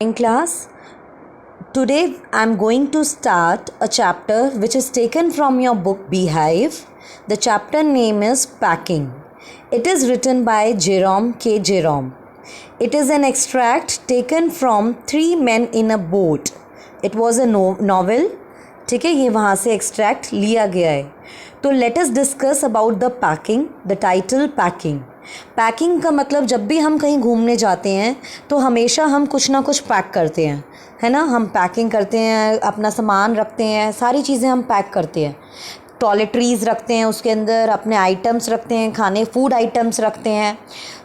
In class, today I'm going to start a chapter which is taken from your book Beehive. The chapter name is Packing. It is written by Jerome K. Jerome. It is an extract taken from Three Men in a Boat. It was a novel. ठीक है, ये वहाँ से extract लिया गया है. तो let us discuss about the packing. The title packing. Packing का मतलब जब भी हम कहीं घूमने जाते हैं तो हमेशा हम कुछ ना कुछ पैक करते हैं, है ना. हम पैकिंग करते हैं, अपना सामान रखते हैं, सारी चीज़ें हम पैक करते हैं. टॉयलेटरीज़ रखते हैं, उसके अंदर अपने आइटम्स रखते हैं, खाने फूड आइटम्स रखते हैं.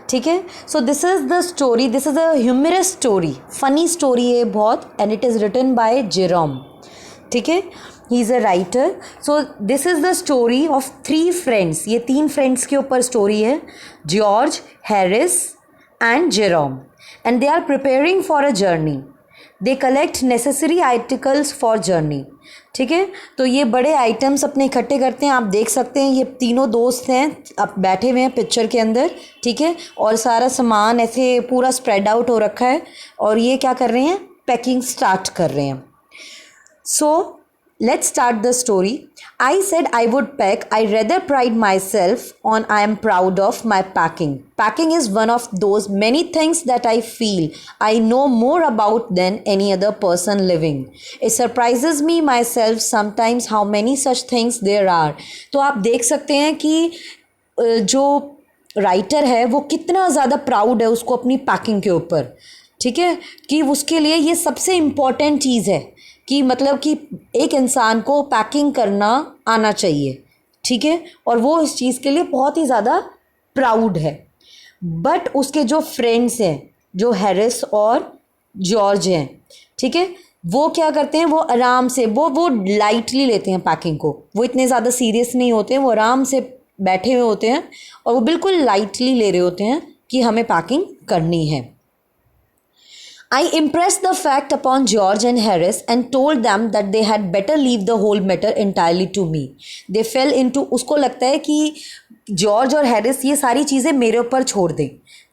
ठीक है. So this is the story. This is a humorous story, funny story है बहुत, and it is written by Jerome. ठीक है. He is a writer. So this is the story of three friends. ये तीन फ्रेंड्स के ऊपर story है, George, Harris and Jerome. And they are preparing for a journey. They collect necessary articles for journey. ठीक है. तो ये बड़े आइटम्स अपने इकट्ठे करते हैं. आप देख सकते हैं ये तीनों दोस्त हैं, अब बैठे हुए हैं पिक्चर के अंदर. ठीक है. और सारा सामान ऐसे पूरा स्प्रेड आउट हो रखा है और ये क्या कर रहे हैं, पैकिंग स्टार्ट कर रहे हैं. So, let's start the story. I said I would pack. I rather pride myself on I am proud of my packing. Packing is one of those many things that I feel I know more about than any other person living. It surprises me myself sometimes how many such things there are. तो आप देख सकते हैं कि जो writer है वो कितना ज़्यादा प्राउड है उसको अपनी पैकिंग के ऊपर. ठीक है. कि उसके लिए ये सबसे इम्पॉर्टेंट चीज़ है कि मतलब कि एक इंसान को पैकिंग करना आना चाहिए. ठीक है. और वो इस चीज़ के लिए बहुत ही ज़्यादा प्राउड है. बट उसके जो फ्रेंड्स हैं, जो हैरिस और जॉर्ज हैं, ठीक है, वो क्या करते हैं, वो आराम से वो लाइटली लेते हैं पैकिंग को. वो इतने ज़्यादा सीरियस नहीं होते हैं. वो आराम से बैठे हुए होते हैं और वो बिल्कुल लाइटली ले रहे होते हैं कि हमें पैकिंग करनी है. I impressed the fact upon George and Harris and told them that they had better leave the whole matter entirely to me. They fell into, उसको लगता है कि जॉर्ज और हैरिस ये सारी चीज़ें मेरे ऊपर छोड़ दें.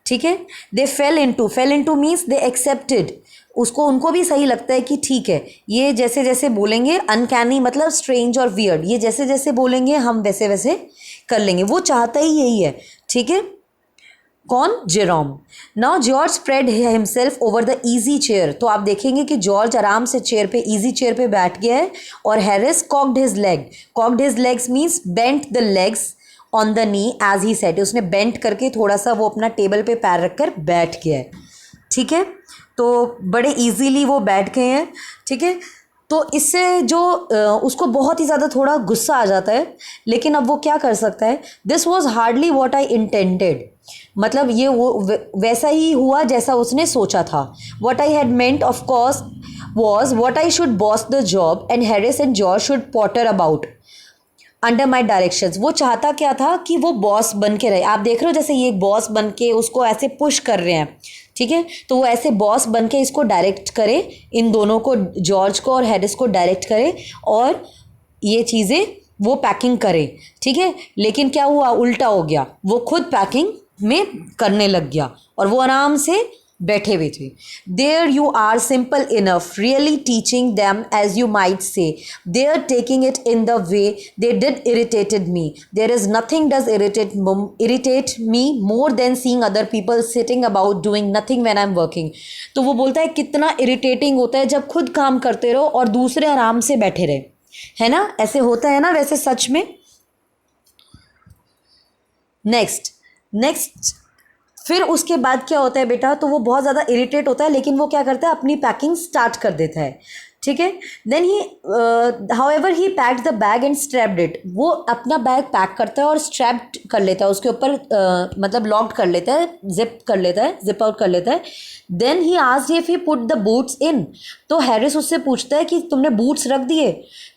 ठीक है. They fell into means they accepted. उसको उनको भी सही लगता है कि ठीक है, ये जैसे जैसे बोलेंगे, अनकैनी मतलब स्ट्रेंज और वियर्ड, ये जैसे जैसे बोलेंगे हम वैसे वैसे कर लेंगे. वो चाहता ही यही है. ठीक है. कौन? Jerome. Now George spread himself over the easy chair. तो आप देखेंगे कि जॉर्ज आराम से चेयर पे, ईजी चेयर पे बैठ गया है और Harris cocked his leg. Cocked his legs means bent the legs on the knee as he sat. उसने बेंट करके थोड़ा सा वो अपना टेबल पे पैर रखकर बैठ गया है. ठीक है. तो बड़े ईजीली वो बैठ गए हैं. ठीक है. तो इससे जो उसको बहुत ही ज़्यादा थोड़ा गुस्सा आ जाता है, लेकिन अब वो क्या कर सकता है. This was hardly what I intended. मतलब ये वो वैसा ही हुआ जैसा उसने सोचा था. What I had meant of course was what I should boss the job and Harris and George should Potter about under my directions. वो चाहता क्या था कि वो बॉस बन के रहे. आप देख रहे हो जैसे ये एक बॉस बन के उसको ऐसे पुश कर रहे हैं. ठीक है. तो वो ऐसे बॉस बन के इसको डायरेक्ट करे, इन दोनों को, जॉर्ज को और हैरिस को डायरेक्ट करे और ये चीज़ें वो पैकिंग करे. ठीक है. लेकिन क्या हुआ, उल्टा हो गया. वो खुद पैकिंग में करने लग गया और वो आराम से बैठे हुए थे. There you are simple enough, really teaching them as you might say. Their taking it in the way they did irritated me. There is nothing does irritate me more than seeing other people sitting about doing nothing when I am working. तो वो बोलता है कितना irritating होता है जब खुद काम करते रहो और दूसरे आराम से बैठे रहे, है ना. ऐसे होता है ना वैसे सच में. नेक्स्ट फिर उसके बाद क्या होता है बेटा, तो वो बहुत ज़्यादा इरिटेट होता है, लेकिन वो क्या करता है, अपनी पैकिंग स्टार्ट कर देता है. ठीक है. Then he however he packed the bag and strapped it. वो अपना बैग पैक करता है और स्ट्रैप्ड कर लेता है, उसके ऊपर मतलब लॉक्ड कर लेता है, जिप आउट कर लेता है. Then he asked if he put the boots in. तो हैरिस उससे पूछता है कि तुमने बूट्स रख दिए.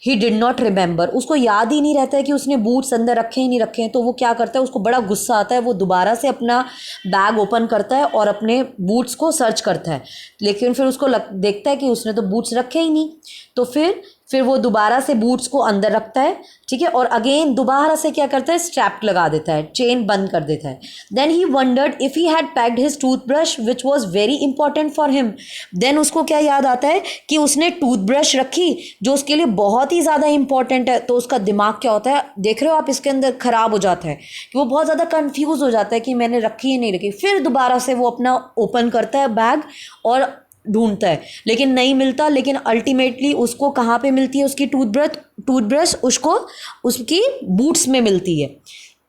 He did not remember. उसको याद ही नहीं रहता है कि उसने बूट्स अंदर रखे ही नहीं रखे हैं. तो वो क्या करता है, उसको बड़ा गुस्सा आता है. वो दोबारा से अपना बैग ओपन करता है और अपने बूट्स को सर्च करता है, लेकिन फिर उसको देखता है कि उसने तो बूट्स रखे ही नहीं नहीं। तो फिर वो दोबारा से बूट्स को अंदर रखता है, ठीक है, और अगेन दोबारा से क्या करता है, स्ट्रैप लगा देता है, चेन बंद कर देता है। Then he wondered if he had packed his toothbrush which was very important for him. Then उसको क्या याद आता है कि उसने टूथब्रश रखी जो उसके लिए बहुत ही ज़्यादा इंपॉर्टेंट है। तो उसका दिमाग क्या होता है, देख रहे हो आप, इसके अंदर ख़राब हो जाता है कि वो बहुत ज़्यादा कन्फ्यूज़ हो जाता है कि मैंने रखी या नहीं रखी। फिर दोबारा से वो अपना ओपन करता है बैग और ढूंढता है, लेकिन नहीं मिलता। लेकिन अल्टीमेटली उसको कहाँ पे मिलती है उसकी टूथब्रश उसको उसकी बूट्स में मिलती है,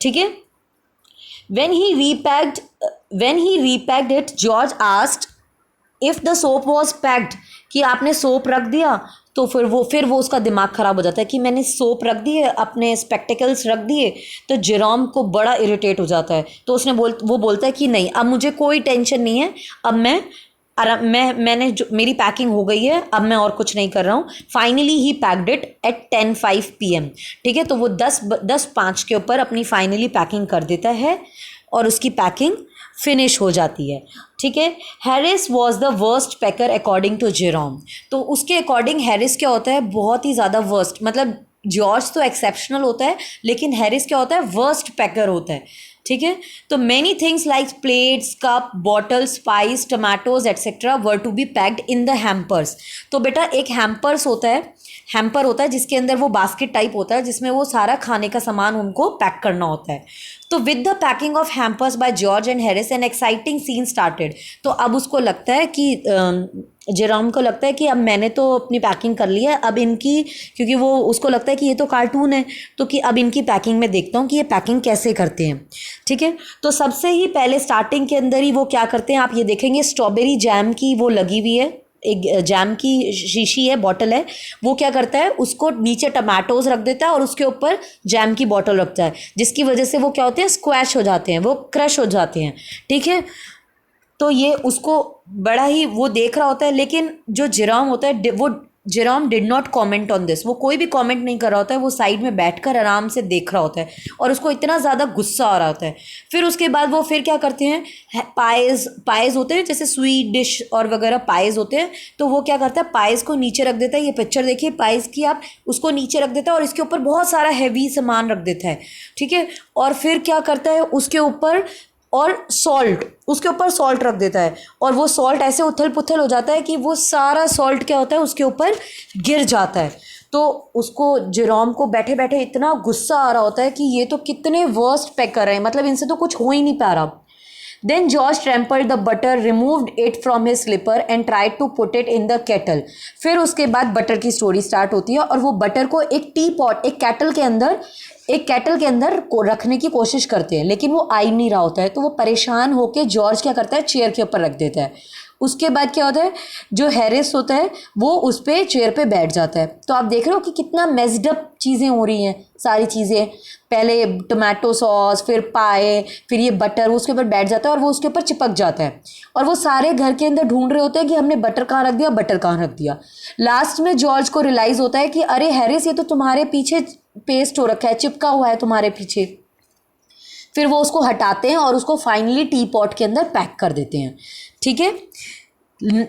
ठीक है। when he repacked it, George asked if the soap was packed, कि आपने सोप रख दिया। तो फिर वो उसका दिमाग ख़राब हो जाता है कि मैंने सोप रख दिए, अपने स्पेक्टिकल्स रख दिए। तो जेरोम को बड़ा इरिटेट हो जाता है। तो वो बोलता है कि नहीं, अब मुझे कोई टेंशन नहीं है, अब मैंने जो मेरी पैकिंग हो गई है, अब मैं और कुछ नहीं कर रहा हूँ। Finally he packed it at 10:05 PM, ठीक है। तो वो 10:05 के ऊपर अपनी फाइनली पैकिंग कर देता है और उसकी पैकिंग फिनिश हो जाती है, ठीक है। Harris was the worst packer according to Jerome. तो उसके अकॉर्डिंग हैरिस क्या होता है, बहुत ही ज़्यादा वर्स्ट, मतलब जॉर्ज तो एक्सेप्शनल होता है, लेकिन हैरिस क्या होता है, वर्स्ट पैकर होता है, ठीक है। तो many things like plates, cup, bottle, spice, tomatoes etcetera were to be packed in the hampers. तो बेटा एक हैम्पर होता है जिसके अंदर वो बास्केट टाइप होता है जिसमें वो सारा खाने का सामान उनको पैक करना होता है। तो with the packing of hampers by George and Harris an exciting scene started. तो अब उसको लगता है कि जेरोम को लगता है कि अब मैंने तो अपनी पैकिंग कर ली है, अब इनकी, क्योंकि वो उसको लगता है कि ये तो कार्टून है, तो कि अब इनकी पैकिंग में देखता हूँ कि ये पैकिंग कैसे करते हैं, ठीक है। तो सबसे ही पहले स्टार्टिंग के अंदर ही वो क्या करते हैं, आप ये देखेंगे स्ट्रॉबेरी जैम की वो लगी हुई है, एक जैम की शीशी है, बॉटल है। वो क्या करता है, उसको नीचे टमाटोज रख देता है और उसके ऊपर जैम की बॉटल रखता है, जिसकी वजह से वो क्या होते हैं, स्क्वैश हो जाते हैं, वो क्रश हो जाते हैं, ठीक है। तो ये उसको बड़ा ही वो देख रहा होता है, लेकिन जो जेरोम होता है वो Jerome did not comment on this. वो कोई भी कॉमेंट नहीं कर रहा होता है, वो साइड में बैठकर आराम से देख रहा होता है और उसको इतना ज़्यादा गुस्सा आ रहा होता है। फिर उसके बाद वो फिर क्या करते हैं, पायस होते हैं, जैसे स्वीट डिश और वगैरह पायस होते हैं। तो वो क्या करता है, पायस को नीचे रख देता है। ये पिक्चर देखिए पायस की आप, उसको नीचे रख देता है और इसके ऊपर बहुत सारा हैवी सामान रख देता है, ठीक है। और फिर क्या करता है, उसके ऊपर सॉल्ट रख देता है और वो सॉल्ट ऐसे उथल पुथल हो जाता है कि वो सारा सॉल्ट क्या होता है, उसके ऊपर गिर जाता है। तो उसको जेरोम को बैठे बैठे इतना गुस्सा आ रहा होता है कि ये तो कितने वर्स्ट पैकर हैं, मतलब इनसे तो कुछ हो ही नहीं पा रहा। Then George trampled the butter, removed it from his slipper and tried to put it in the kettle. फिर उसके बाद बटर की स्टोरी स्टार्ट होती है और वो बटर को एक कैटल के अंदर को रखने की कोशिश करते हैं, लेकिन वो आ ही नहीं रहा होता है। तो वो परेशान होकर जॉर्ज क्या करता है, चेयर के ऊपर रख देता है। उसके बाद क्या होता है, जो हैरिस होता है वो उस पर चेयर पे बैठ जाता है। तो आप देख रहे हो कि कितना मेस्डअप चीज़ें हो रही हैं, सारी चीज़ें, पहले टमाटो सॉस, फिर पाए, फिर ये बटर, वो उसके ऊपर बैठ जाता है और वो उसके ऊपर चिपक जाता है। और वो सारे घर के अंदर ढूंढ रहे होते हैं कि हमने बटर कहाँ रख दिया। लास्ट में जॉर्ज को रियलाइज़ होता है कि अरे हैरिस, ये तो तुम्हारे पीछे पेस्ट हो रखा है, चिपका हुआ है तुम्हारे पीछे। फिर वो उसको हटाते हैं और उसको फाइनली टी पॉट के अंदर पैक कर देते हैं, ठीक है।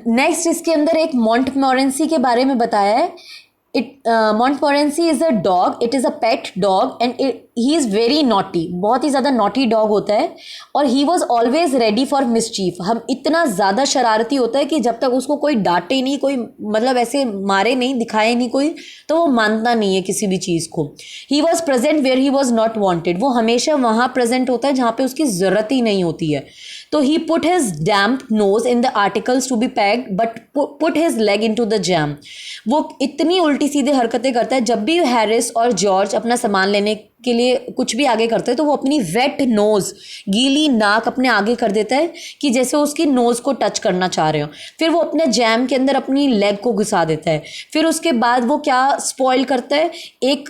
नेक्स्ट इसके अंदर एक मोंटमोरेंसी के बारे में बताया है। Montmorency is a dog, it is a pet dog and he is very naughty, बहुत ही ज़्यादा नॉटी डॉग होता है। और he was always ready for mischief, हम इतना ज़्यादा शरारती होता है कि जब तक उसको कोई डांटे नहीं, कोई मतलब ऐसे मारे नहीं, दिखाए नहीं कोई, तो वो मानता नहीं है किसी भी चीज़ को। He was present where he was not wanted, वो हमेशा वहाँ प्रेजेंट होता है जहाँ पे उसकी ज़रूरत ही नहीं होती है। तो he put his damp nose in the articles to be packed but put his leg into the jam. वो इतनी उल्टी सीधी हरकतें करता है, जब भी हैरिस और जॉर्ज अपना सामान लेने के लिए कुछ भी आगे करते हैं तो वो अपनी वेट नोज़, गीली नाक अपने आगे कर देता है कि जैसे उसकी नोज़ को टच करना चाह रहे हो। फिर वो अपने जैम के अंदर अपनी लेग को घुसा देता है। फिर उसके बाद वो क्या स्पॉइल करता है, एक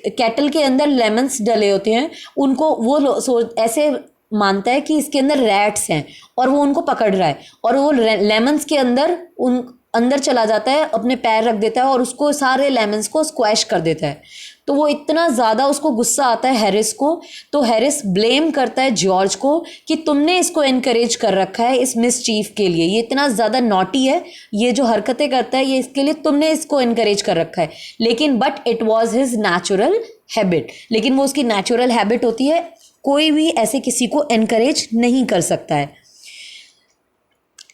केटल के अंदर लेमन्स डले होते हैं, उनको वो ऐसे मानता है कि इसके अंदर रैट्स हैं और वो उनको पकड़ रहा है, और वो लेमन्स के अंदर चला जाता है, अपने पैर रख देता है और उसको सारे लेमन्स को स्क्वैश कर देता है। तो वो इतना ज़्यादा उसको गुस्सा आता है हैरिस को, तो हैरिस ब्लेम करता है जॉर्ज को कि तुमने इसको इनकरेज कर रखा है इस मिसचीफ के लिए, ये इतना ज़्यादा नॉटी है, ये जो हरकतें करता है ये इसके लिए तुमने इसको इनकरेज कर रखा है। लेकिन but it was his natural habit, लेकिन वो उसकी नेचुरल हैबिट होती है, कोई भी ऐसे किसी को इनकरेज नहीं कर सकता है।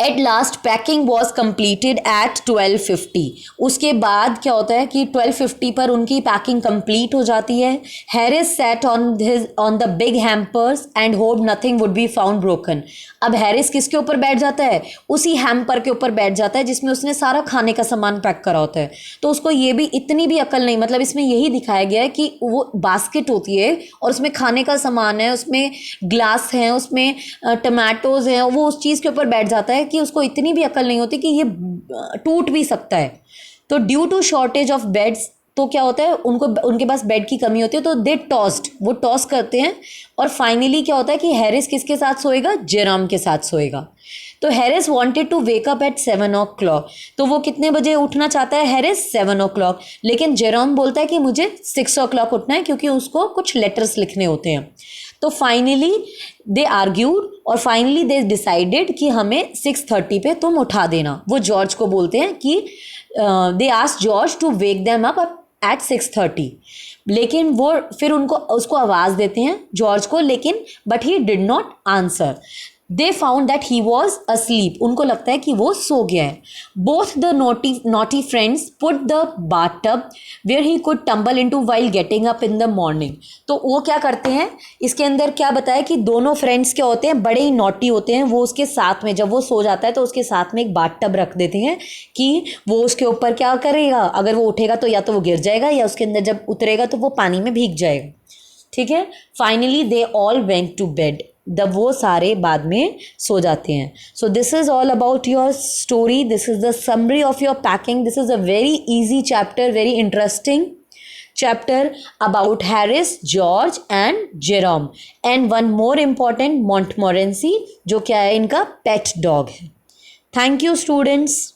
At last packing was completed at 12:50। उसके बाद क्या होता है कि 12:50 पर उनकी पैकिंग कंप्लीट हो जाती है। Harris sat on the big hampers and hope nothing would be found broken. अब हैरिस किसके ऊपर बैठ जाता है? उसी हैम्पर के ऊपर बैठ जाता है जिसमें उसने सारा खाने का सामान पैक करा होता है। तो उसको ये भी इतनी भी अकल नहीं, मतलब इसमें यही दिखाया गया है कि वो बास्केट होती है और उसमें खाने का सामान है, उसमें ग्लास है, उसमें टमाटोज हैं, वो उस चीज़ के ऊपर बैठ जाता है कि उसको इतनी भी अकल नहीं होती कि ये टूट भी सकता है। तो due to shortage of beds, तो क्या होता है, उनके पास बेड की कमी होती है, तो दे टॉस्ड, वो टॉस करते हैं। और फाइनली क्या होता है कि हैरिस किसके साथ सोएगा? जेरोम के साथ सोएगा। तो Harris wanted to wake up at 7 o'clock। तो वो कितने बजे उठना चाहता है हैरिस? 7 o'clock। लेकिन जेरोम बोलता है कि मुझे 6 o'clock उठना है क्योंकि उसको कुछ लेटर्स लिखने होते हैं। तो फाइनली दे आर्ग्यूड और फाइनली दे डिसाइडेड कि हमें 6:30 पे तुम उठा देना। वो जॉर्ज को बोलते हैं कि they asked George to wake them up at 6:30। लेकिन वो फिर उसको आवाज़ देते हैं जॉर्ज को, लेकिन but he did not answer. They found that he was asleep। उनको लगता है कि वो सो गया है। Both the naughty friends put the bathtub where he could tumble into while getting up in the morning। तो वो क्या करते हैं, इसके अंदर क्या बताया कि दोनों फ्रेंड्स क्या होते हैं, बड़े ही नॉटी होते हैं। वो उसके साथ में, जब वो सो जाता है तो उसके साथ में एक bathtub रख देते हैं कि वो उसके ऊपर क्या करेगा, अगर वो उठेगा तो या तो वो गिर जाएगा या उसके अंदर जब उतरेगा तो वो पानी में भीग जाएगा। ठीक है। Finally they all went to bed. वो सारे बाद में सो जाते हैं। So this is all about your story, this is the summary of your packing. This is a very easy chapter, very interesting chapter about Harris, George and Jerome, and one more important, Montmorency, जो क्या है, इनका pet dog है। Thank you students.